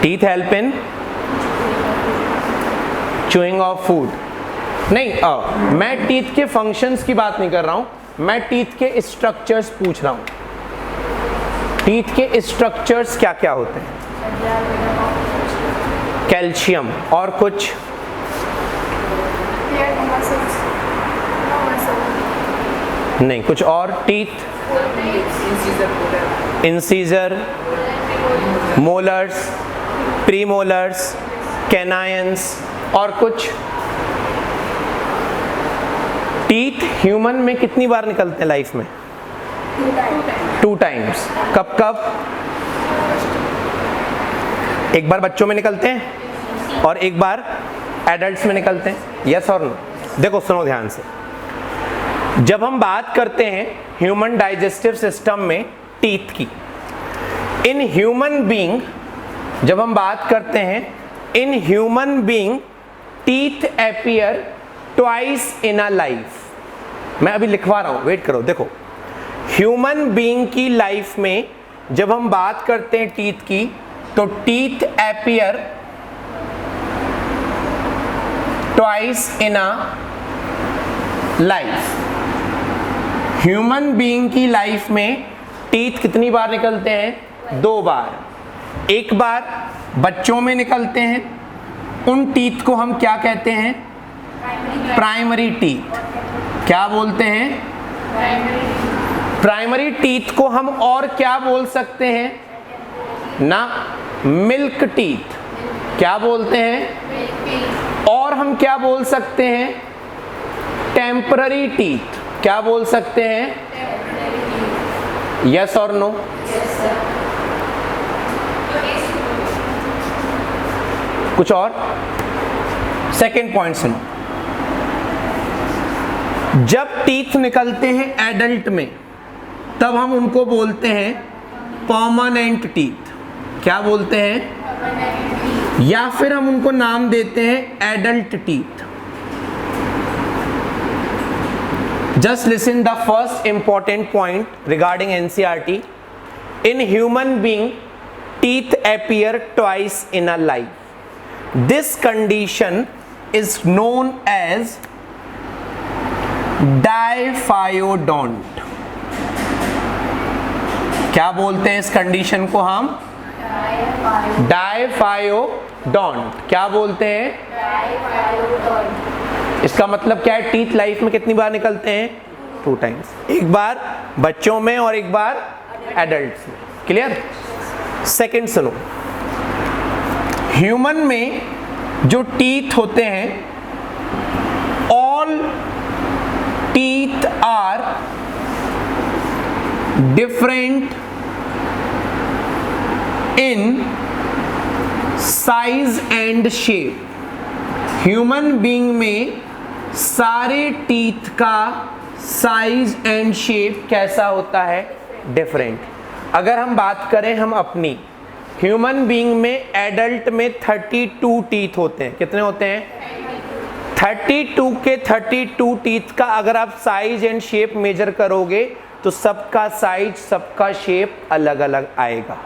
Teeth help in chewing of food. नहीं, मैं teeth के फंक्शंस की बात नहीं कर रहा हूं, मैं टीथ के स्ट्रक्चर्स पूछ रहा हूं। टीथ के स्ट्रक्चर्स क्या क्या होते हैं? कैल्शियम, और कुछ? नहीं, कुछ और? टीथ, इंसीजर, मोलर्स, प्रीमोलर्स, कैनायंस, और कुछ? टीथ ह्यूमन में कितनी बार निकलते हैं लाइफ में? 2 टाइम्स। कब कब? एक बार बच्चों में निकलते हैं और एक बार एडल्ट्स में निकलते हैं। यस और नो? देखो सुनो ध्यान से, जब हम बात करते हैं ह्यूमन डाइजेस्टिव सिस्टम में टीथ की, इन ह्यूमन बीइंग, जब हम बात करते हैं इन human being teeth appear twice in a life. मैं अभी लिखवा रहा हूं, वेट करो। देखो, ह्यूमन बीइंग की लाइफ में जब हम बात करते हैं टीथ की, तो teeth appear twice in a life. Human being की लाइफ में टीथ कितनी बार निकलते हैं? 2 बार। एक बार बच्चों में निकलते हैं, उन टीथ को हम क्या कहते हैं? Primary teeth. क्या बोलते हैं? प्राइमरी टीथ को हम और क्या बोल सकते हैं? ना, मिल्क टीथ। क्या बोलते हैं? और हम क्या बोल सकते हैं? Temporary teeth. क्या बोल सकते हैं? यस और नो? कुछ और? सेकेंड पॉइंट सुनो, जब टीथ निकलते हैं एडल्ट में, तब हम उनको बोलते हैं परमानेंट टीथ। क्या बोलते हैं? या फिर हम उनको नाम देते हैं adult teeth. Just listen the first important point regarding NCERT. In human being teeth appear twice in a life. This condition is known as diphyodont। क्या बोलते हैं इस कंडीशन को हम? डाइफायोडोंट। क्या बोलते हैं? इसका मतलब क्या है? टीथ लाइफ में कितनी बार निकलते हैं? 2 टाइम्स। एक बार बच्चों में और एक बार एडल्ट्स में। क्लियर? सेकंड सुनो, ह्यूमन में जो टीथ होते हैं, all teeth are different in size and shape. Human being में सारे टीथ का साइज एंड शेप कैसा होता है? डिफरेंट। अगर हम बात करें हम अपनी, ह्यूमन बीइंग में एडल्ट में 32 टीथ होते हैं। कितने होते हैं? 32 के 32 टीथ का अगर आप साइज एंड शेप मेजर करोगे तो सबका साइज, सबका शेप अलग अलग आएगा।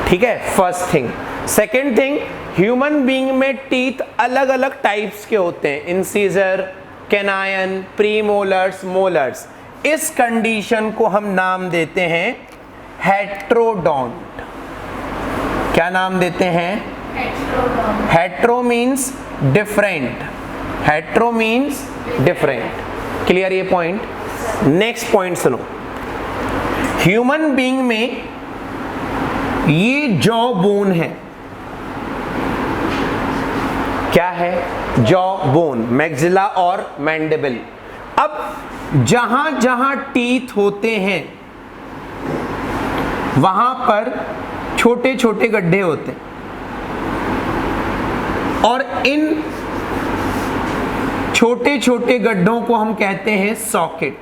ठीक है, first thing. Second thing, human being में टीथ अलग अलग टाइप्स के होते हैं, इंसीजर, कैनायन, प्रीमोलर्स, मोलर्स। इस कंडीशन को हम नाम देते हैं हेट्रोडोंट। क्या नाम देते हैं? Hetero means different. Hetero means different. Clear ये पॉइंट? नेक्स्ट पॉइंट सुनो, ह्यूमन बीइंग में ये जॉ बोन है। क्या है? जॉ बोन, मैक्सिला और मैंडिबल। अब जहां जहां टीथ होते हैं वहां पर छोटे छोटे गड्ढे होते हैं, और इन छोटे छोटे गड्ढों को हम कहते हैं सॉकेट।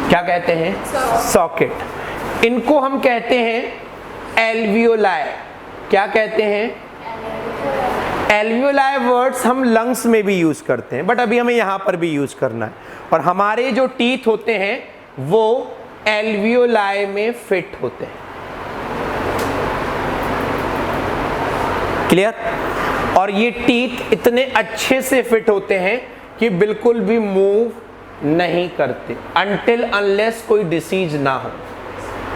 क्या कहते हैं? सॉकेट। इनको हम कहते हैं एल्वियोलाई। क्या कहते हैं? एल्वियोलाई वर्ड्स हम लंग्स में भी यूज करते हैं, बट अभी हमें यहां पर भी यूज करना है। और हमारे जो टीथ होते हैं वो एल्वियोलाई में फिट होते हैं। क्लियर? और ये टीथ इतने अच्छे से फिट होते हैं कि बिल्कुल भी मूव नहीं करते अनटिल अनलेस कोई डिसीज ना हो।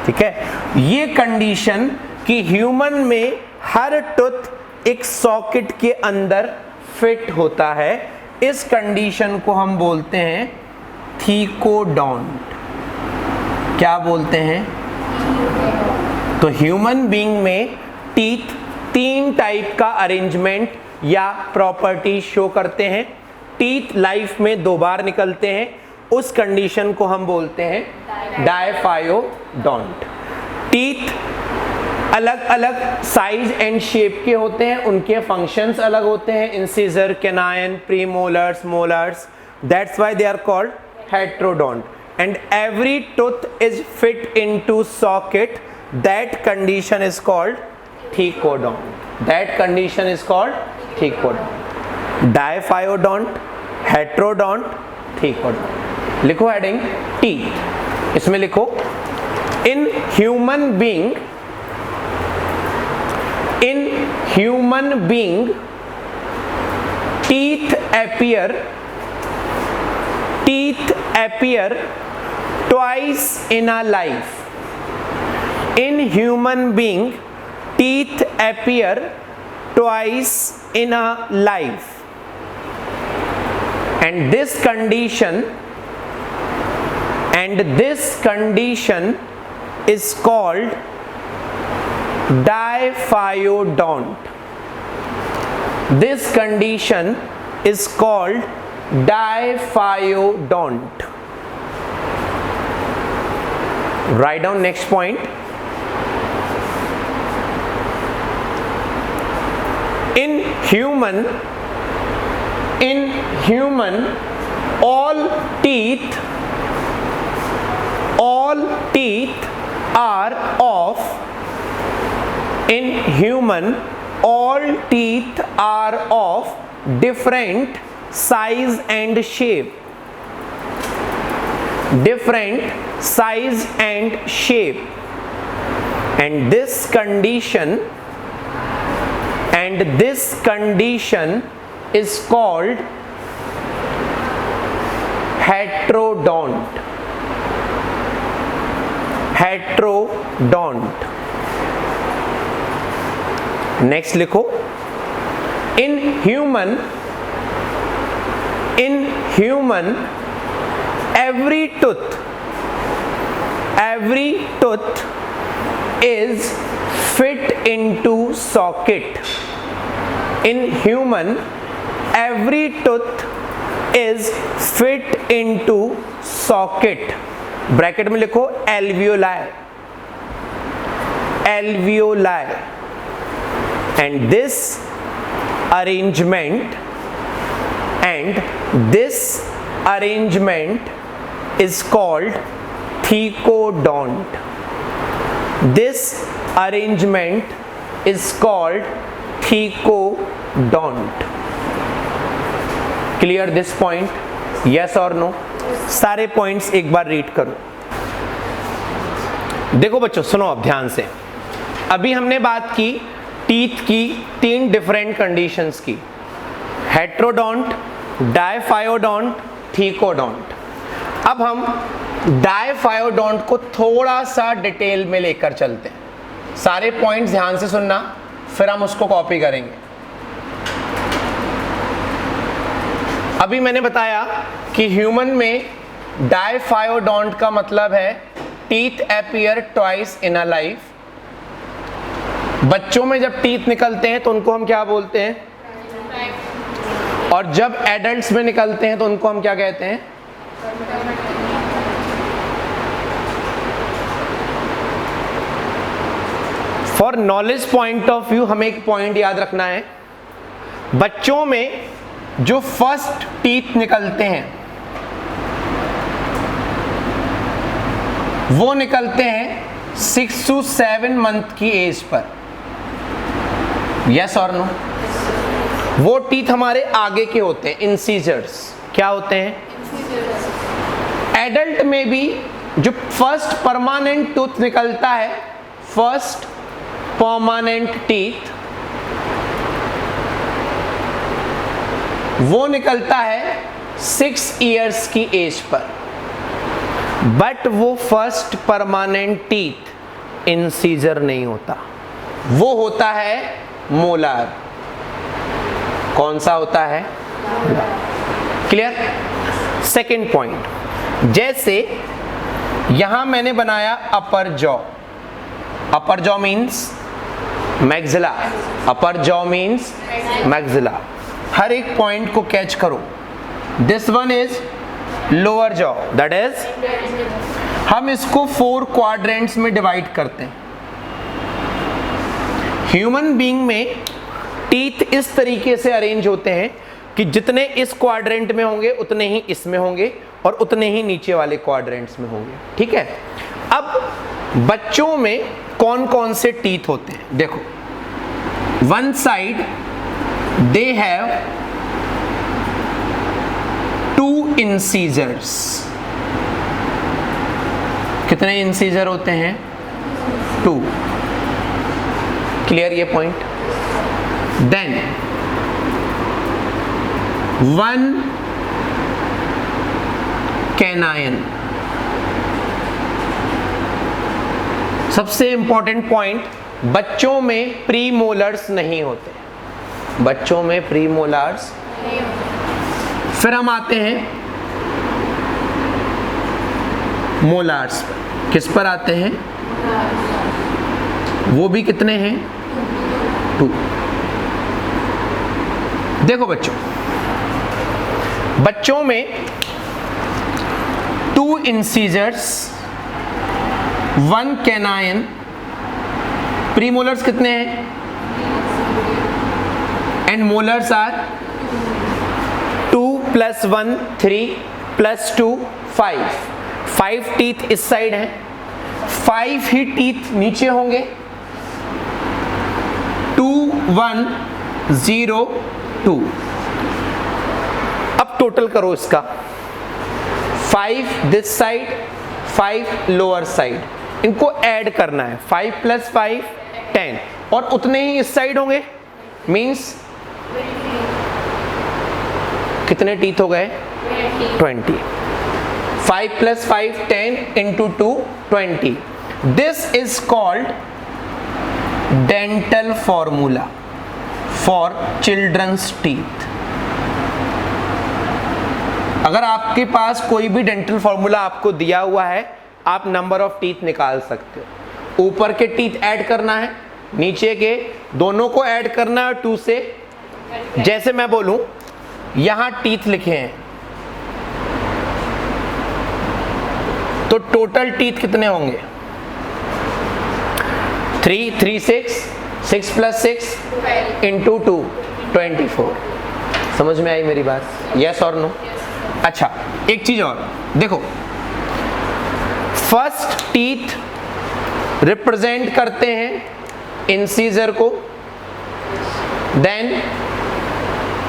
ठीक है, ये कंडीशन कि ह्यूमन में हर टूथ एक सॉकेट के अंदर फिट होता है, इस कंडीशन को हम बोलते हैं थीकोडोंट। क्या बोलते हैं? तो ह्यूमन बीइंग में टीथ 3 टाइप का अरेंजमेंट या प्रॉपर्टी शो करते हैं। टीथ लाइफ में 2 बार निकलते हैं, उस कंडीशन को हम बोलते हैं डायफायोडोंट। टीथ अलग अलग साइज एंड शेप के होते हैं, उनके फंक्शंस अलग होते हैं, incisor, canine, premolars, molars, that's why they are called heterodont, and every tooth is fit into socket, that condition is called thecodont. That condition is called thecodont. Diphyodont, heterodont, thecodont. लिखो heading teeth, इसमें लिखो in human being teeth appear twice in a life. In human being, teeth appear twice in a life, and this condition is called diaphyodont. This condition is called diaphyodont. Write down next point. In human all teeth are of different size and shape. And this condition is called heterodont. Next लिखो in human every tooth is fit into socket. In human every tooth is fit into socket. Bracket में लिखो alveoli, and this arrangement is called thecodont. This arrangement is called thecodont. Clear this point? Yes or no? सारे points एक बार read करो। देखो बच्चों, सुनो अब ध्यान से। अभी हमने बात की टीथ की 3 डिफरेंट कंडीशंस की, हेट्रोडोंट, डायफायोडोंट, थीकोडोंट। अब हम डायफायोडोंट को थोड़ा सा डिटेल में लेकर चलते हैं। सारे पॉइंट्स ध्यान से सुनना, फिर हम उसको कॉपी करेंगे। अभी मैंने बताया कि ह्यूमन में डायफायोडोंट का मतलब है teeth appear twice in a life. बच्चों में जब टीथ निकलते हैं तो उनको हम क्या बोलते हैं? और जब एडल्ट्स में निकलते हैं तो उनको हम क्या कहते हैं? For knowledge point of view हमें एक पॉइंट याद रखना है, बच्चों में जो फर्स्ट टीथ निकलते हैं वो निकलते हैं 6 to 7 मंथ की एज पर। यस और नो? वो टीथ हमारे आगे के होते हैं, इंसीजर्स। क्या होते हैं? एडल्ट में भी जो फर्स्ट परमानेंट टूथ निकलता है, फर्स्ट परमानेंट टीथ, वो निकलता है 6 इयर्स की एज पर, बट वो फर्स्ट परमानेंट टीथ इंसीजर नहीं होता, वो होता है मोलार। कौन सा होता है? क्लियर? सेकेंड पॉइंट, जैसे यहां मैंने बनाया upper jaw, upper jaw means maxilla, upper jaw means maxilla. हर एक पॉइंट को कैच करो। This one is lower jaw, that is, हम इसको 4 क्वाड्रेंट्स में डिवाइड करते हैं। ह्यूमन बीइंग में टीथ इस तरीके से अरेंज होते हैं कि जितने इस क्वाड्रेंट में होंगे उतने ही इसमें होंगे और उतने ही नीचे वाले क्वाड्रेंट्स में होंगे। ठीक है, अब बच्चों में कौन कौन से टीथ होते हैं? देखो, one side they have 2 incisors. कितने इंसीजर होते हैं? 2। क्लियर ये पॉइंट? Then 1 canine. सबसे इंपॉर्टेंट पॉइंट, बच्चों में प्रीमोलर्स नहीं होते, बच्चों में प्रीमोलर्स। फिर हम आते हैं मोलार्स पर। किस पर आते हैं? वो भी कितने हैं? 2। देखो बच्चों, बच्चों में 2 इंसीजर्स, 1 कैनाइन, प्रीमोलर्स कितने हैं? And molars are 2 + 1 3 + 2 5। 5 टीथ इस साइड हैं, 5 ही टीथ नीचे होंगे। 2 1 0 2। अब टोटल करो इसका, 5 दिस साइड, 5 लोअर साइड, इनको ऐड करना है। 5 + 5 10, और उतने ही इस साइड होंगे। मींस कितने टीथ हो गए? 20। 5 + 5 10 × 2 20। This is called dental formula for children's teeth. अगर आपके पास कोई भी डेंटल फॉर्मूला आपको दिया हुआ है, आप नंबर ऑफ टीथ निकाल सकते हो। ऊपर के टीथ ऐड करना है, नीचे के दोनों को ऐड करना है 2 से। जैसे मैं बोलूं, यहां टीथ लिखे हैं, तो टोटल टीथ कितने होंगे? 3 3 6 6 + 6 × 2 24। समझ में आई मेरी बात? यस और नो? अच्छा, एक चीज और देखो, फर्स्ट टीथ रिप्रेजेंट करते हैं इंसीजर को, then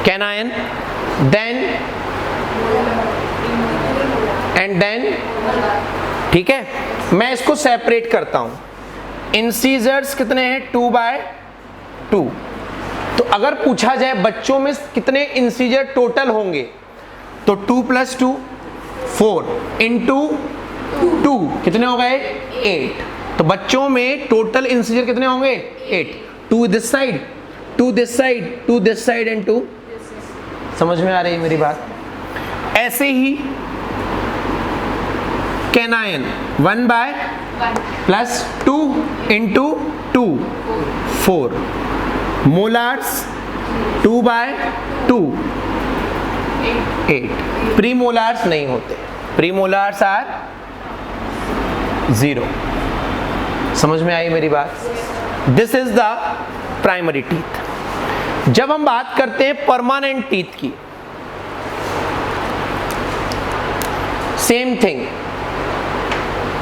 canine, then and then. ठीक है, मैं इसको सेपरेट करता हूं। इंसीजर्स कितने हैं? 2/2। तो अगर पूछा जाए बच्चों में कितने इंसीजर टोटल होंगे, तो 2 + 2 4 × 2 कितने हो गए? 8। तो बच्चों में टोटल इंसीजर कितने होंगे? 8। 2 this side, 2 this side, 2 this side and 2। समझ में आ रही है मेरी बात? ऐसे ही कैनाइन 1/1 + 2 × 2 4। मोलार्स 2/2 8। प्रीमोलार्स नहीं होते, प्रीमोलार्स आर 0। समझ में आई मेरी बात? This is the primary teeth. जब हम बात करते हैं परमानेंट टीथ की, सेम थिंग,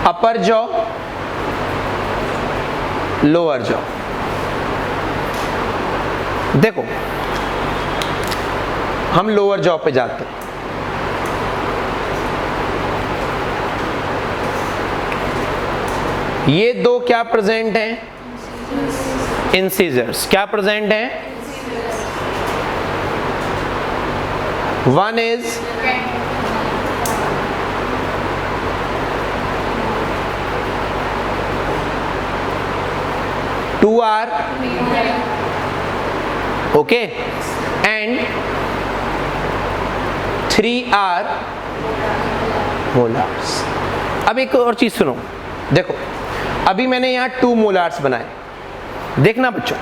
अपर जॉ, लोअर जॉ। देखो, हम लोअर जॉ पे जाते हैं। ये 2 क्या प्रेजेंट हैं? इंसीजर्स। क्या प्रेजेंट हैं? 1 is 2 are okay and 3 are molars. अब एक और चीज सुनो, देखो अभी मैंने यहाँ 2 मोलार्स बनाए, देखना बच्चों,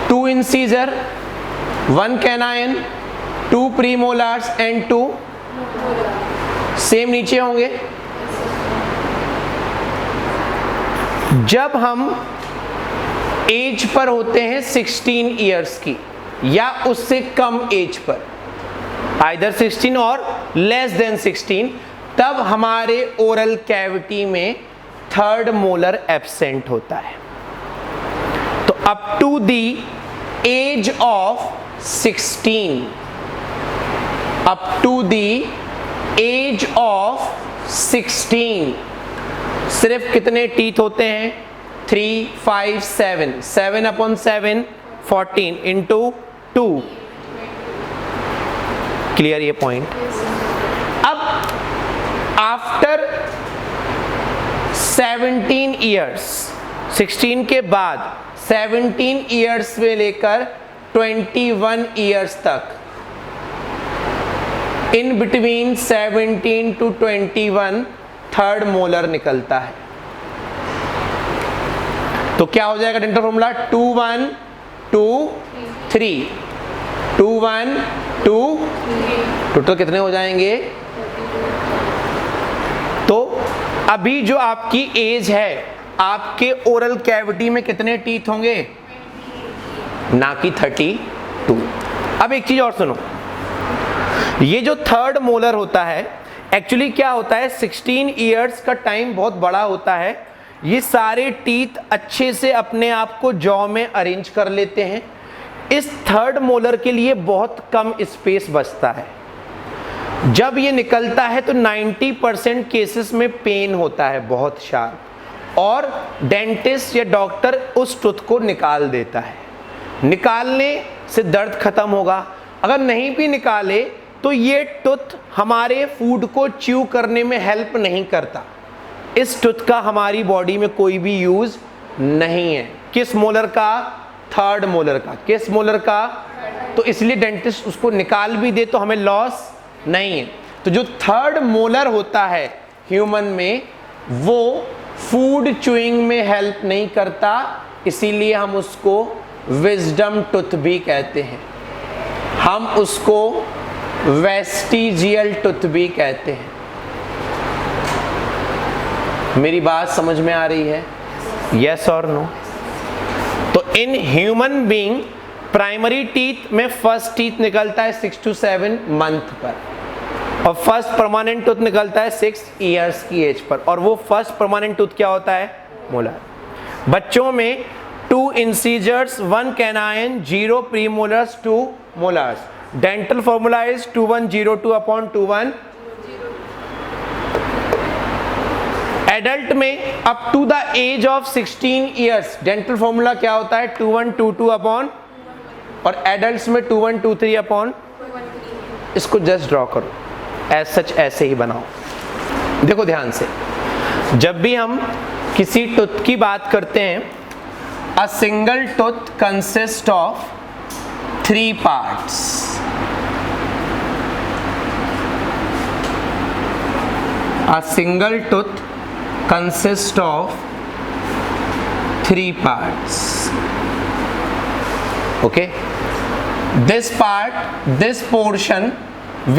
2 इंसीजर, 1 कैनायन, 2 प्रीमोलार्स एंड 2 सेम नीचे होंगे. जब हम एज पर होते हैं 16 इयर्स की या उससे कम एज पर, आइदर 16 और लेस देन 16, तब हमारे ओरल कैविटी में 3rd मोलर एब्सेंट होता है. तो up to the age of 16, up to the age of 16 सिर्फ कितने टीथ होते हैं? 3, 5, 7. 7 upon 7 14 into 2. क्लियर ये पॉइंट? अब आफ्टर 17 इयर्स, 16 के बाद 17 इयर्स से लेकर 21 इयर्स तक, in between 17 to 21 3rd molar निकलता है. तो क्या हो जाएगा डेंटल फॉर्मूला? 2 1 2 3, 2 1 2, टोटल कितने हो जाएंगे? तो अभी जो आपकी एज है, आपके ओरल कैविटी में कितने टीथ होंगे? ना कि 32. अब एक चीज और सुनो, ये जो 3rd मोलर होता है, एक्चुअली क्या होता है, 16 इयर्स का टाइम बहुत बड़ा होता है. ये सारे टीथ अच्छे से अपने आप को जॉ में अरेंज कर लेते हैं. इस 3rd मोलर के लिए बहुत कम स्पेस बचता है. जब ये निकलता है तो 90% केसेस में पेन होता है, बहुत शार्प, और डेंटिस्ट या डॉक्टर उस टूथ को निकाल देता है. निकालने से दर्द खत्म होगा. अगर नहीं भी निकाले तो ये टूथ हमारे फूड को च्यू करने में हेल्प नहीं करता. इस टूथ का हमारी बॉडी में कोई भी यूज नहीं है. किस मोलर का? 3rd मोलर का. किस मोलर का? तो इसलिए डेंटिस्ट उसको निकाल भी दे तो हमें लॉस नहीं है. तो जो 3rd मोलर होता है ह्यूमन में, वो फूड च्यूइंग में हेल्प नहीं करता, इसीलिए हम उसको विजडम टूथ भी कहते हैं. हम उसको वेस्टिजियल टूथ भी कहते हैं. मेरी बात समझ में आ रही है? यस और नो? तो इन ह्यूमन बीइंग प्राइमरी टीथ में फर्स्ट टीथ निकलता है 6 to 7 मंथ पर, और फर्स्ट परमानेंट टूथ निकलता है 6 इयर्स की एज पर. और वो फर्स्ट परमानेंट टूथ क्या होता है? मोलर. बच्चों में 2 incisors, 1 canine, 0 premolars, 2 molars. Dental formula is 2102 upon 21. Adult में up to the age of 16 years dental formula क्या होता है? 2122 अपॉन, और एडल्ट्स में 2123 अपॉन. इसको जस्ट ड्रॉ करो, एज सच ऐसे ही बनाओ. देखो ध्यान से, जब भी हम किसी टूथ की बात करते हैं, a single tooth consist of 3 parts. A single tooth consists of 3 parts. Okay, this portion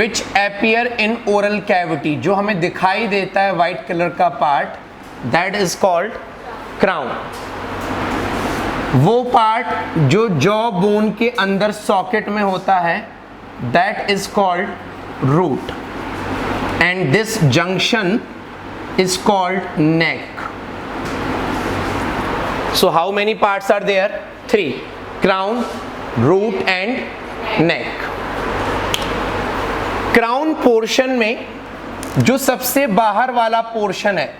which appear in oral cavity, जो हमें दिखाई देता है व्हाइट कलर का part, that is called crown. वो पार्ट जो जॉ बोन के अंदर सॉकेट में होता है, that is called root. And this junction is called neck. So how many parts are there? 3. Crown, root and neck. Crown portion में जो सबसे बाहर वाला पोर्शन है,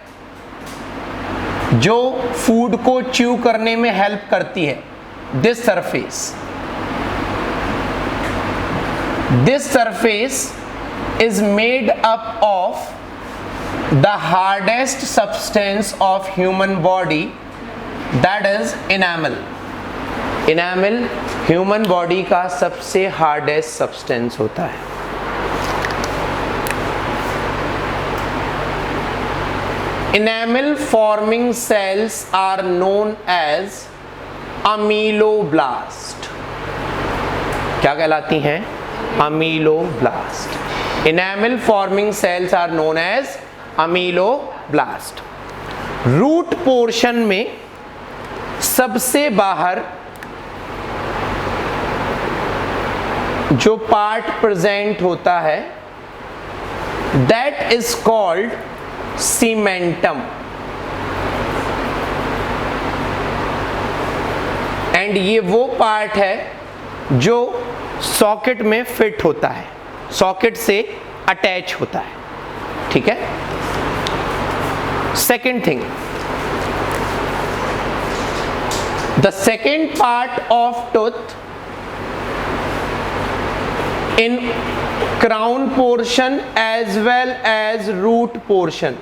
जो फूड को च्यू करने में हेल्प करती है, this surface, this surface is made up of the hardest substance of human body, that is enamel. Enamel human body का सबसे हार्डेस्ट सब्सटेंस होता है। Enamel forming cells are known as ameloblast। क्या कहलाती हैं? Ameloblast। Enamel forming cells are known as ameloblast। Root portion में सबसे बाहर जो पार्ट प्रेजेंट होता है that is called cementum, and ये वो पार्ट है जो सॉकेट में फिट होता है, सॉकेट से अटैच होता है। ठीक है। Second thing, the second part of tooth in crown portion as well as root portion,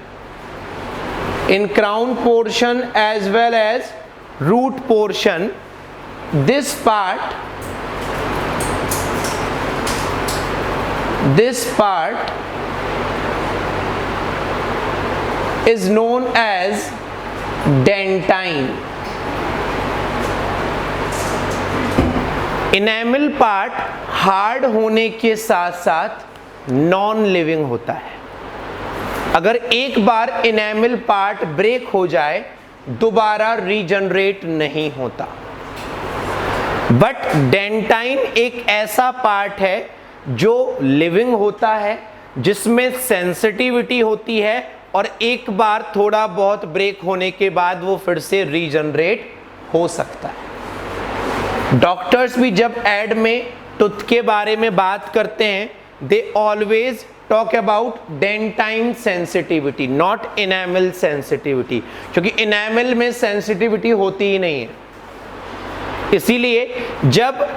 in crown portion as well as root portion, this part is known as dentine। Enamel part hard होने के साथ साथ non living होता है। अगर एक बार enamel part break हो जाए दोबारा रीजनरेट नहीं होता। बट डेंटाइन एक ऐसा पार्ट है जो लिविंग होता है, जिसमें सेंसिटिविटी होती है और एक बार थोड़ा बहुत ब्रेक होने के बाद वो फिर से रीजनरेट हो सकता है। डॉक्टर्स भी जब एड में टूथ के बारे में बात करते हैं they always talk about dentine sensitivity, not enamel sensitivity, क्योंकि इनेमल में सेंसिटिविटी होती ही नहीं है। इसीलिए जब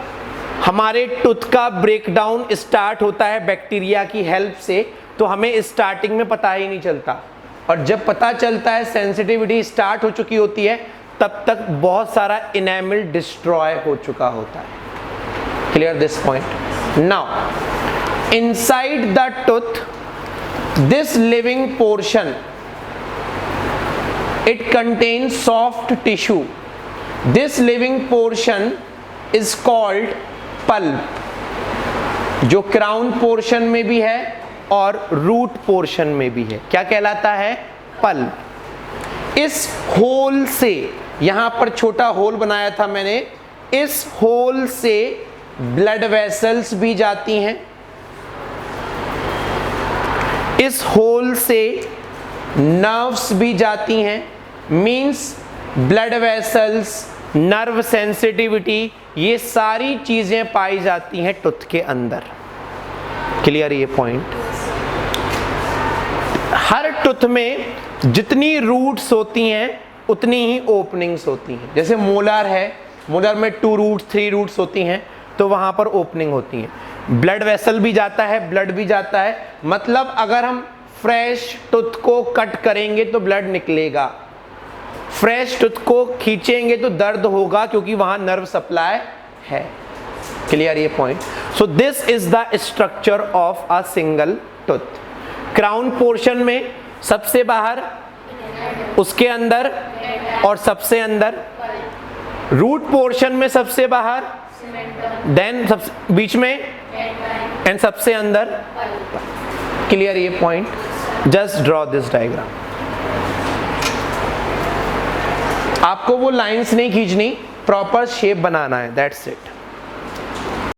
हमारे टूथ का ब्रेकडाउन स्टार्ट होता है बैक्टीरिया की हेल्प से तो हमें स्टार्टिंग में पता ही नहीं चलता, और जब पता चलता है सेंसिटिविटी स्टार्ट हो चुकी होती है तब तक बहुत सारा इनेमल डिस्ट्रॉय हो चुका होता है। Clear this point? Now inside the tooth this living portion it contains soft tissue, this living portion is called pulp, जो क्राउन पोर्शन में भी है और रूट पोर्शन में भी है। क्या कहलाता है? पल्प। इस होल से, यहां पर छोटा होल बनाया था मैंने, इस होल से ब्लड वेसल्स भी जाती हैं, इस होल से नर्व्स भी जाती हैं। Means blood vessels, nerve sensitivity, ये सारी चीजें पाई जाती हैं टूथ के अंदर। क्लियर ये पॉइंट? हर टूथ में जितनी रूट्स होती हैं उतनी ही ओपनिंग्स होती हैं। जैसे मोलर है, मोलर में 2 रूट्स 3 रूट्स होती हैं तो वहां पर ओपनिंग होती है। ब्लड वेसल भी जाता है, ब्लड भी जाता है, मतलब अगर हम फ्रेश टूथ को कट करेंगे तो ब्लड निकलेगा, फ्रेश टूथ को खींचेंगे तो दर्द होगा क्योंकि वहां नर्व सप्लाई है। क्लियर ये point? So this is the structure of a single tooth. Crown portion में सबसे बाहर, उसके अंदर और सबसे अंदर, रूट पोर्शन में सबसे बाहर, देन बीच में एंड सबसे अंदर। क्लियर ये point? Just draw this diagram. आपको वो लाइंस नहीं खींचनी, प्रॉपर शेप बनाना है, दैट्स इट।